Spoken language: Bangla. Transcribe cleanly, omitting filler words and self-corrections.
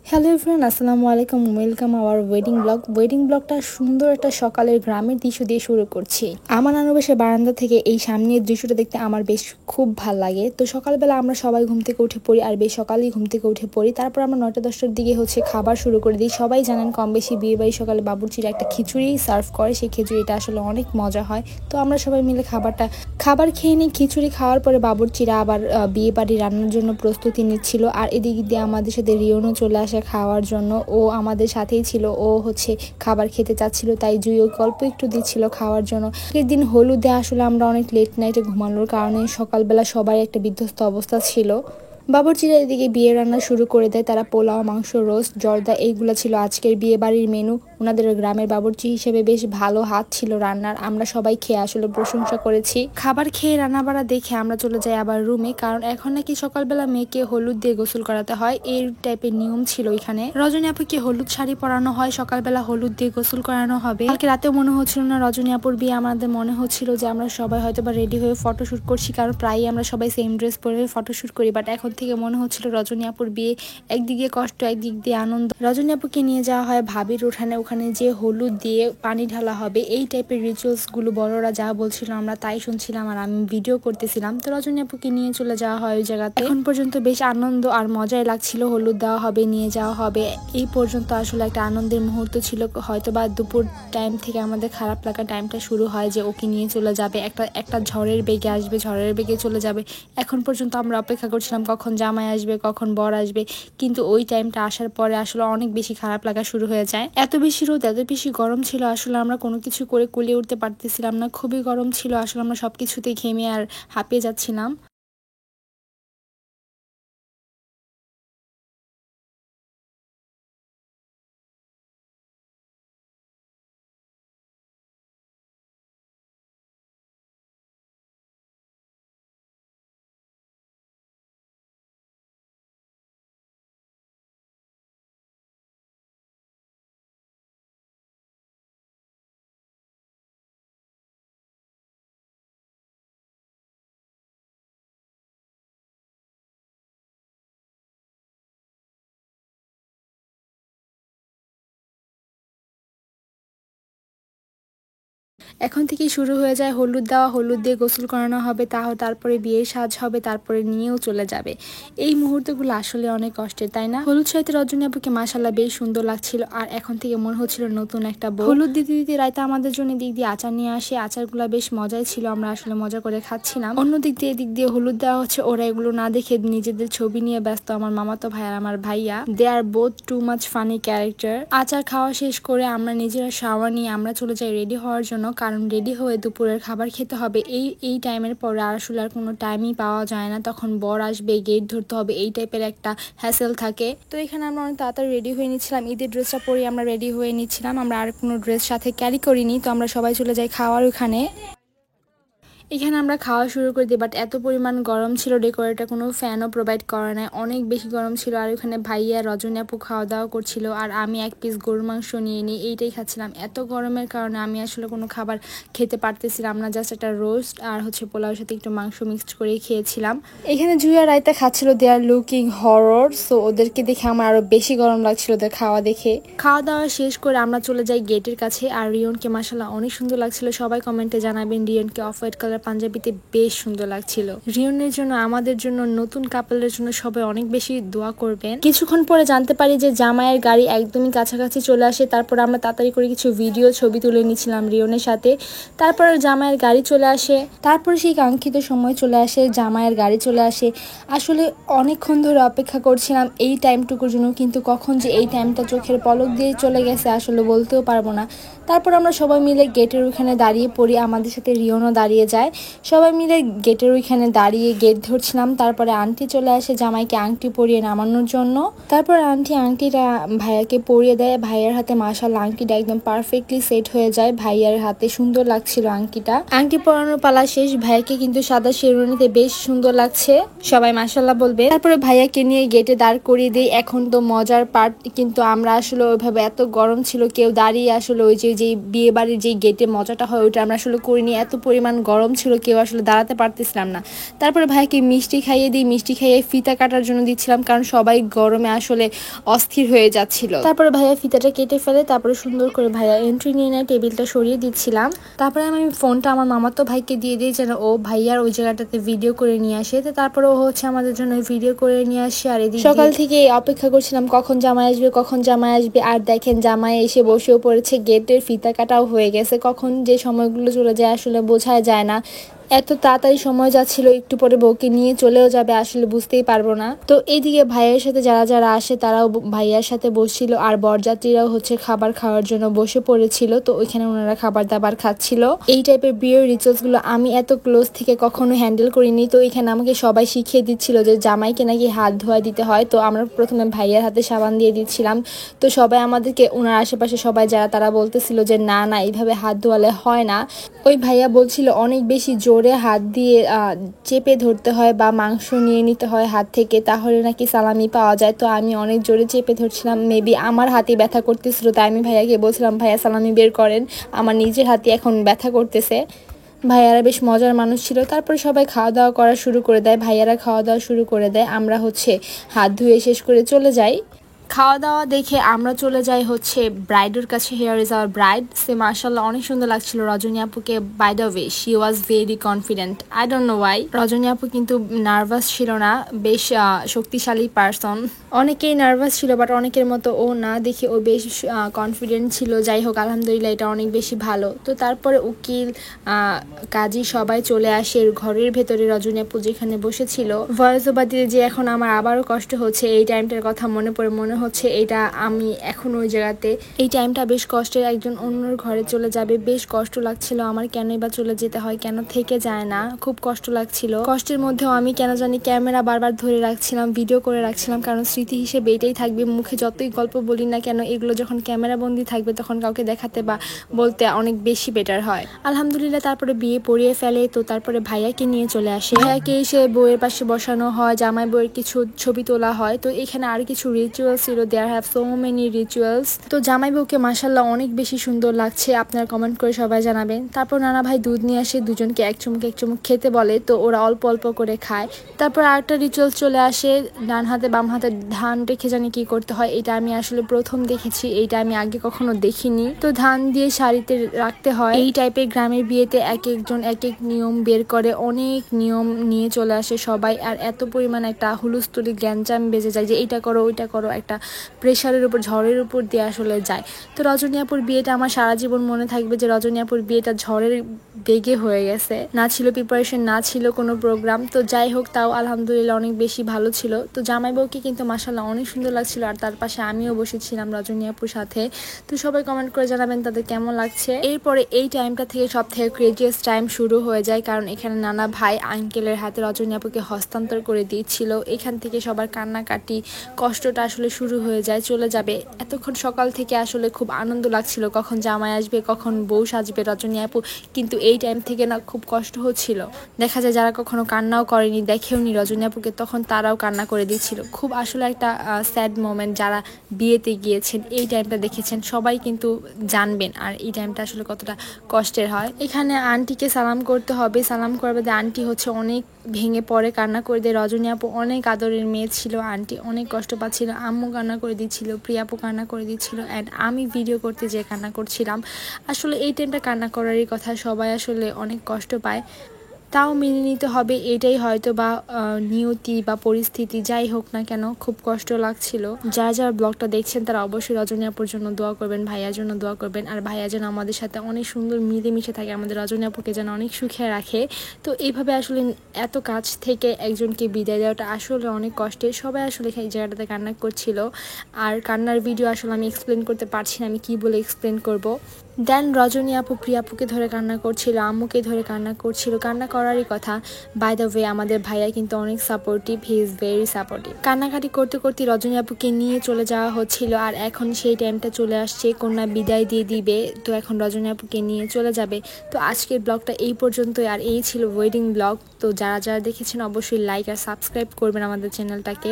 হ্যালো এভরিওয়ান, আসসালামু আলাইকুম। ওয়েলকাম আওয়ার ওয়েডিং ব্লগটা সুন্দর একটা সকালের গ্রামের দৃশ্য দিয়ে শুরু করছি। আমার নানু বাসার বারান্দা থেকে এই সামনের দৃশ্যটা দেখতে আমার বেশ খুব ভাল লাগে। তো সকালবেলা আমরা সবাই ঘুম থেকে উঠে পড়ি, আর বেশ সকালেই ঘুম থেকে উঠে পড়ি। তারপর আমরা 9টা-10টার দিকে খাবার শুরু করে দিই। সবাই জানেন কম বেশি বিয়ে বাড়ি সকালে বাবুর্চিরা একটা খিচুড়ি সার্ভ করে, সেই খিচুড়িটা আসলে অনেক মজা হয়। তো আমরা সবাই মিলে খাবার খেয়ে নিই। খিচুড়ি খাওয়ার পরে বাবুর্চিরা আবার বিয়ে বাড়ি রান্নার জন্য প্রস্তুতি নিচ্ছিল, আর এদিক দিয়ে আমাদের সাথে রিওনও চলে আসে খাওয়ার জন্য। ও আমাদের সাথেই ছিল, ও খাবার খেতে চাচ্ছিল, তাই জুই ও গল্প একটু দিচ্ছিল খাওয়ার জন্য। আগের দিন হলুদে আসলে আমরা অনেক লেট নাইটে ঘুমানোর কারণে সকালবেলা সবাই একটা বিধ্বস্ত অবস্থা ছিল। বাবুর্চিরা এদিকে বিয়ে রান্না শুরু করে দেয়। তারা পোলাও, মাংস, রোস্ট, জর্দা এইগুলো ছিল আজকের বিয়ে বাড়ির মেনু। ওনাদের গ্রামের বাবুর্চি হিসেবে বেশ ভালো হাত ছিল রান্নার। আমরা সবাই খেয়ে আসলে প্রশংসা করেছি। খাবার খেয়ে রান্না বাড়া দেখে আমরা চলে যাই আবার রুমে, কারণ এখন নাকি সকালবেলা মেয়েকে হলুদ দিয়ে গোসল করাতে হয়, এই টাইপের নিয়ম ছিল এখানে। রজনী আপুকে হলুদ শাড়ি পরানো হয়, সকালবেলা হলুদ দিয়ে গোসল করানো হবে। কালকে রাতেও মনে হচ্ছিল না রজনী আপুর বিয়ে, আমাদের মনে হচ্ছিল যে আমরা সবাই হয়তো বা রেডি হয়ে ফটোশুট করছি, কারণ প্রায়ই আমরা সবাই সেম ড্রেস পরে ফটোশুট করি। বাট এখন থেকে মনে হচ্ছিল রজনী আপুর বিয়ে, একদিকে কষ্ট একদিক দিয়ে আনন্দ। রজনী আপুকে নিয়ে যাওয়া হয় ভাবির উঠানে, ওখানে যে হলুদ দিয়ে পানি ঢালা হবে, এই টাইপের রিচুয়ালস গুলো বড়রা যা বলছিল আমরা তাই শুনছিলাম, আর আমি ভিডিও করতেছিলাম। তো রজনী আপুকে নিয়ে চলে যাওয়া হয় ওই জায়গাতে। এখন পর্যন্ত বেশ আনন্দ আর মজাই লাগছিল। হলুদ দেওয়া হবে, নিয়ে যাওয়া হবে, এই পর্যন্ত আসলে একটা আনন্দের মুহূর্ত ছিল। হয়তো বা দুপুর টাইম থেকে আমাদের খারাপ লাগা টাইমটা শুরু হয় যে ওকে নিয়ে চলে যাবে, একটা ঝড়ের বেগে আসবে, ঝড়ের বেগে চলে যাবে। এখন পর্যন্ত আমরা অপেক্ষা করছিলাম কখন জামাই আসবে, কখন বর আসবে, কিন্তু ওই টাইমটা আসার পরে আসলে অনেক বেশি খারাপ লাগা শুরু হয়ে যায়। এত বেশি রোদ, এত বেশি গরম ছিল, আসলে আমরা কোনো কিছু করে কুলিয়ে উঠতে পারতেছিলাম না। খুবই গরম ছিল, আসলে আমরা সবকিছুতেই ঘেমে আর হাঁপিয়ে যাচ্ছিলাম। এখন থেকেই শুরু হয়ে যায় হলুদ দেওয়া, হলুদ দিয়ে গোসল করানো হবে, তারপরে বিয়ের সাজ হবে, তারপরে নিয়েও চলে যাবে। এই মুহূর্তগুলো আসলে অনেক কষ্টের, তাই না? হলুদ শাড়িতে রজনী আপুকে মাশাআল্লাহ বেশ সুন্দর লাগছিল, আর এখন থেকে মনে হচ্ছিল নতুন একটা বউ। হলুদ দিতে দিতে রাইতে আমাদের জন্য দিক দিয়ে আচার নিয়ে আসে। আচারগুলো বেশ মজাই ছিল, আমরা আসলে মজা করে খাচ্ছিলাম। অন্য দিক দিয়ে এদিক দিয়ে হলুদ দেওয়া হচ্ছে, ওরা এগুলো না দেখে নিজেদের ছবি নিয়ে ব্যস্ত। আমার মামাতো ভাই আর আমার ভাইয়া, they are both too much funny character. আচার খাওয়া শেষ করে আমরা নিজেরা শাওয়ার নিয়ে আমরা চলে যাই রেডি হওয়ার জন্য, কারণ রেডি হয়ে দুপুরের খাবার খেতে হবে। এই টাইমের পরে আসলে আর কোনো টাইমই পাওয়া যায় না, তখন বর আসবে, গেট ধরতে হবে, এই টাইপের একটা হ্যাসেল থাকে। তো এখানে আমরা অনেক তাড়াতাড়ি রেডি হয়ে নিচ্ছিলাম, ঈদের ড্রেসটা পরে আমরা রেডি হয়ে নিচ্ছিলাম। আমরা আর কোনো ড্রেস সাথে ক্যারি করিনি। তো আমরা সবাই চলে যাই খাওয়ার ওখানে। এখানে আমরা খাওয়া শুরু করে দিই, বাট এত পরিমাণ গরম ছিল, ডেকোরেটর কোনো ফ্যানও প্রোভাইড করা নাই, অনেক বেশি গরম ছিল। আর ওখানে ভাইয়া রজনী আপু খাওয়া দাওয়া করছিল, আর আমি এক পিস গরুর মাংস নিয়ে নিই, এইটাই খাচ্ছিলাম। এত গরমের কারণে আমি আসলে কোনো খাবার খেতে পারতেছিলাম না, জাস্ট একটা রোস্ট আর পোলাওর সাথে একটু মাংস মিক্সড করে খেয়েছিলাম। এখানে জুইয়া রায়তা খাচ্ছিল, দে আর লুকিং হরর, সো ওদেরকে দেখে আমার আরো বেশি গরম লাগছিল ওদের খাওয়া দেখে। খাওয়া দাওয়া শেষ করে আমরা চলে যাই গেটের কাছে, আর রিয়নকে মাশাআল্লাহ অনেক সুন্দর লাগছিল। সবাই কমেন্টে জানাবেন রিয়নকে অফ হোয়াইট কালার পাঞ্জাবিতে বেশ সুন্দর লাগছিল। রিয়নের জন্য, আমাদের জন্য, নতুন কাপলের জন্য সবাই অনেক বেশি দোয়া করবেন। কিছুক্ষণ পরে জানতে পারি যে জামাইয়ের গাড়ি একদমই কাছাকাছি চলে আসে। তারপর আমরা তাড়াতাড়ি করে কিছু ভিডিও ছবি তুলে নিচ্ছিলাম রিয়নের সাথে। তারপর জামাইয়ের গাড়ি চলে আসে, তারপরে সেই কাঙ্ক্ষিত সময় চলে আসে, জামাইয়ের গাড়ি চলে আসে। আসলে অনেকক্ষণ ধরে অপেক্ষা করছিলাম এই টাইমটুকুর জন্য, কিন্তু কখন যে এই টাইমটা চোখের পলক দিয়ে চলে গেছে আসলে বলতেও পারবো না। তারপর আমরা সবাই মিলে গেটের ওইখানে দাঁড়িয়ে পড়ি, আমাদের সাথে রিয়নও দাঁড়িয়ে যায়। সবাই মিলে গেটের ওইখানে দাঁড়িয়ে গেট ধরছিলাম। তারপরে আন্টি চলে আসে জামাইকে আংটি পরিয়ে নামানোর জন্য। তারপর আন্টি আংটিটা ভাইয়াকে পরিয়ে দেয়। ভাইয়ার হাতে মাশাআল্লাহ আংটিটা একদম পারফেক্টলি সেট হয়ে যায়, ভাইয়ার হাতে সুন্দর লাগছিল আংটিটা। আংটি পরানোর পালা শেষ, ভাইয়াকে কিন্তু সাদা শেরওয়ানিতে বেশ সুন্দর লাগছে, সবাই মাশাআল্লাহ বলবে। তারপরে ভাইয়াকে নিয়ে গেটে দাঁড় করিয়ে দেই। এখন তো মজার পার্ট, কিন্তু আমরা আসলে ওইভাবে, এত গরম ছিল, কেউ দাঁড়িয়ে আসলে ওই যে বিয়ে বাড়ির যেই গেটে মজাটা হয় ওইটা আমরা আসলে করিনি, এত পরিমাণ গরম ছিল, কেউ আসলে দাঁড়াতে পারতেছিলাম না। তারপরে ভাইয়াকে মিষ্টি খাইয়ে দিই, মিষ্টি খাইয়ে ফিতা কাটার জন্য দিচ্ছিলাম, কারণ সবাই গরমে আসলে অস্থির হয়ে যাচ্ছিল। তারপরে ভাইয়া ফিতাটা কেটে ফেলে তারপরে সুন্দর করে ভাইয়া এন্ট্রি নিয়ে নেয়, টেবিলটা সরিয়ে দিচ্ছিলাম। তারপরে আমি ফোনটা আমার মামাতো ভাইকে দিয়ে দিই যেন ও ভাইয়ার ওই জায়গাটাতে ভিডিও করে নিয়ে আসে। তো তারপরে ও হচ্ছে আমাদের জন্য ভিডিও করে নিয়ে আসে। আর এদিকে সকাল থেকে অপেক্ষা করছিলাম কখন জামাই আসবে, কখন জামাই আসবে। আর দেখেন জামাই এসে বসেও পড়েছে, গেটের ফিতা কাটাও হয়ে গেছে। কখন যে সময়গুলো চলে যায় আসলে বোঝাই যায় না। এত তাড়াতাড়ি সময় যাচ্ছিল, একটু পরে বউকে নিয়ে চলেও যাবে, আসলে বুঝতেই পারবো না। তো এইদিকে ভাইয়ের সাথে যারা যারা আসে তারাও ভাইয়ার সাথে বসছিল, আর বরযাত্রীরাও হচ্ছে খাবার খাওয়ার জন্য বসে পড়েছিল। তো ওইখানে ওনারা খাবার দাবার খাচ্ছিল। এই টাইপের বিয়ের রিচুয়ালস গুলো আমি এত ক্লোজ থেকে কখনো হ্যান্ডেল করিনি। তো এখানে আমাকে সবাই শিখিয়ে দিচ্ছিল যে জামাইকে নাকি হাত ধোয়া দিতে হয়। তো আমরা প্রথমে ভাইয়ার হাতে সাবান দিয়ে দিচ্ছিলাম। তো সবাই আমাদেরকে, ওনার আশেপাশে সবাই যারা, তারা বলতেছিল যে না না এইভাবে হাত ধোয়ালে হয় না। ওই ভাইয়া বলছিল অনেক বেশি জোরে হাত দিয়ে চেপে ধরতে হয় বা মাংস নিয়ে নিতে হয় হাত থেকে, তাহলে নাকি সালামি পাওয়া যায়। তো আমি অনেক জোরে চেপে ধরছিলাম, মেবি আমার হাতে ব্যথা করতেছিল, তাই আমি ভাইয়াকে বলছিলাম ভাইয়া সালামি বের করেন, আমার নিজের হাতে এখন ব্যথা করতেছে। ভাইয়ারা বেশ মজার মানুষ ছিল। তারপরে সবাই খাওয়া দাওয়া করা শুরু করে দেয়, ভাইয়ারা খাওয়া দাওয়া শুরু করে দেয়। আমরা হচ্ছে হাত ধুয়ে শেষ করে চলে যাই। খাওয়া দাওয়া দেখে আমরা চলে যাই হচ্ছে ব্রাইডের কাছে। Here is our bride. সে মার্শাল্লাহ অনেক সুন্দর লাগছিল রজনী আপুকে। By the way she was very confident, I don't know why. Rajani আপু কিন্তু নার্ভাস ছিল না, বেশ শক্তিশালী পারসন। অনেকেই নার্ভাস ছিল বাট অনেকের মতো ও না, দেখে ও বেশ কনফিডেন্ট ছিল। যাই হোক আলহামদুলিল্লাহ, এটা অনেক বেশি ভালো। তো তারপরে উকিল কাজী সবাই চলে আসে ঘরের ভেতরে। রজনী আপু যেখানে বসেছিল, ভয়েস ওভার দিতে যে এখন আমার আবারও কষ্ট হচ্ছে। এই টাইমটার কথা মনে পড়ে মনে হচ্ছে এটা আমি এখন ওই জায়গাতে। এই টাইমটা বেশ কষ্টের, একজন অন্যর ঘরে চলে যাবে, বেশ কষ্ট লাগছিল আমার। কেনই বা চলে যেতে হয়, কেন থেকে যায় না, খুব কষ্ট লাগছিল। কষ্টের মধ্যেও আমি কেন জানি ক্যামেরা বারবার ধরে রাখছিলাম, ভিডিও করে রাখছিলাম, কারণ স্মৃতি হিসেবে এটাই থাকবে। মুখে যতই গল্প বলি না কেন, এগুলো যখন ক্যামেরা বন্দি থাকবে তখন কাউকে দেখাতে বা বলতে অনেক বেশি বেটার হয়। আলহামদুলিল্লাহ তারপরে বিয়ে পড়িয়ে ফেলে। তো তারপরে ভাইয়াকে নিয়ে চলে আসে। ভাইয়াকে এসে বউয়ের পাশে বসানো হয়, জামাই বউয়ের কিছু ছবি তোলা হয়। তো এখানে আর কিছু রিচুয়ালস ছিল, there have so many rituals. তো জামাই বউকে মাশাল্লাহ অনেক বেশি সুন্দর লাগছে, আপনারা কমেন্ট করে সবাই জানাবেন। তারপর নানা ভাই দুধ নিয়ে আসে, দুজনকে এক চুমুক খেতে বলে। তো ওরা অল্প অল্প করে খায়। তারপর আরেকটা রিচুয়ালস চলে আসে, ডান হাতে বাম হাতে ধান রেখে জানি কি করতে হয়। এটা আমি আসলে প্রথম দেখেছি, এইটা আমি আগে কখনো দেখিনি। তো ধান দিয়ে শাড়িতে রাখতে হয়। এই টাইপের গ্রামের বিয়েতে এক একজন এক এক নিয়ম বের করে, অনেক নিয়ম নিয়ে চলে আসে সবাই। আর এত পরিমাণ একটা হুলস্থুলি গ্যাঞ্জাম বেজে যায় যে এইটা করো ওইটা করো, একটা প্রেশারের উপর, ঝড়ের উপর দিয়ে আসলে যায়। তো রজনী আপুর বিয়েটা আমার সারা জীবন মনে থাকবে, যে রজনী আপুর বিয়েটা ঝড়ের বেগে হয়ে গেছে, না ছিল প্রিপারেশন, না ছিল কোনো প্রোগ্রাম। তো যাই হোক, তাও আলহামদুলিল্লাহ অনেক বেশি ভালো ছিল। তো জামাই বউকে কিন্তু মাশাআল্লাহ অনেক সুন্দর লাগছিল, আর তার পাশে আমিও বসেছিলাম রজনী আপুর সাথে। তো সবাই কমেন্ট করে জানাবেন তাদের কেমন লাগছে। এরপরে এই টাইমটা থেকে সব থেকে ক্রেজিয়াস টাইম শুরু হয়ে যায়, কারণ এখানে নানা ভাই আঙ্কেলের হাতে রজনী আপুকে হস্তান্তর করে দিয়েছিল। এখান থেকে সবার কান্নাকাটি, কষ্টটা আসলে শুরু হয়ে যায়, চলে যাবে। এতক্ষণ সকাল থেকে আসলে খুব আনন্দ লাগছিল, কখন জামাই আসবে, কখন বউ সাজবে রজনী আপু। কিন্তু এই টাইম থেকে না খুব কষ্ট হচ্ছিল। দেখা যায় যারা কখনো কান্নাও করেনি, দেখেওনি রজনী আপুকে, তখন তারাও কান্না করে দিচ্ছিল। খুব আসলে একটা স্যাড মোমেন্ট। যারা বিয়েতে গিয়েছেন, এই টাইমটা দেখেছেন, সবাই কিন্তু জানবেন আর এই টাইমটা আসলে কতটা কষ্টের হয়। এখানে আন্টিকে সালাম করতে হবে, সালাম করবে। আন্টি হচ্ছে অনেক ভেঙে পড়ে, কান্না করে দেয়। রজনী আপু অনেক আদরের মেয়ে ছিল, আন্টি অনেক কষ্ট পাচ্ছিল, আম্মু কান্না করে দিচ্ছিল, প্রিয়া আপু কান্না করে দিচ্ছিল, অ্যান্ড আমি ভিডিও করতে যেয়ে কান্না করছিলাম। আসলে এই টাইমটা কান্না করারই কথা, সবাই আসলে অনেক কষ্ট পায়, তাও মেনে নিতে হবে, এটাই হয়তো বা নিয়তি বা পরিস্থিতি, যাই হোক না কেন খুব কষ্ট লাগছিল। যারা যারা ব্লগটা দেখছেন তারা অবশ্যই রজনী আপুর জন্য দোয়া করবেন, ভাইয়ার জন্য দোয়া করবেন, আর ভাইয়া যেন আমাদের সাথে অনেক সুন্দর মিলেমিশে থাকে, আমাদের রজনী আপুকে যেন অনেক সুখে রাখে। তো এইভাবে আসলে এত কাছ থেকে একজনকে বিদায় দেওয়াটা আসলে অনেক কষ্টের। সবাই আসলে এই জায়গাটাতে কান্না করছিল, আর কান্নার ভিডিও আসলে আমি এক্সপ্লেন করতে পারছি না, আমি কি বলে এক্সপ্লেন করব। দেন রজনী আপু প্রিয়া আপুকে ধরে কান্না করছিল, আম্মুকে ধরে কান্না করছিল, কান্না করারই কথা। বাই দ্য ওয়ে আমাদের ভাইয়া কিন্তু অনেক supportive, he is very supportive. কান্নাকাটি করতে করতে রজনী আপুকে নিয়ে চলে যাওয়া হচ্ছিল, আর এখন সেই টাইমটা চলে আসছে, কন্যা বিদায় দিয়ে দিবে। তো এখন রজনী আপুকে নিয়ে চলে যাবে। তো আজকের ব্লগটা এই পর্যন্তই, আর এই ছিল ওয়েডিং ব্লগ। তো যারা যারা দেখেছেন অবশ্যই লাইক আর সাবস্ক্রাইব করবেন আমাদের চ্যানেলটাকে।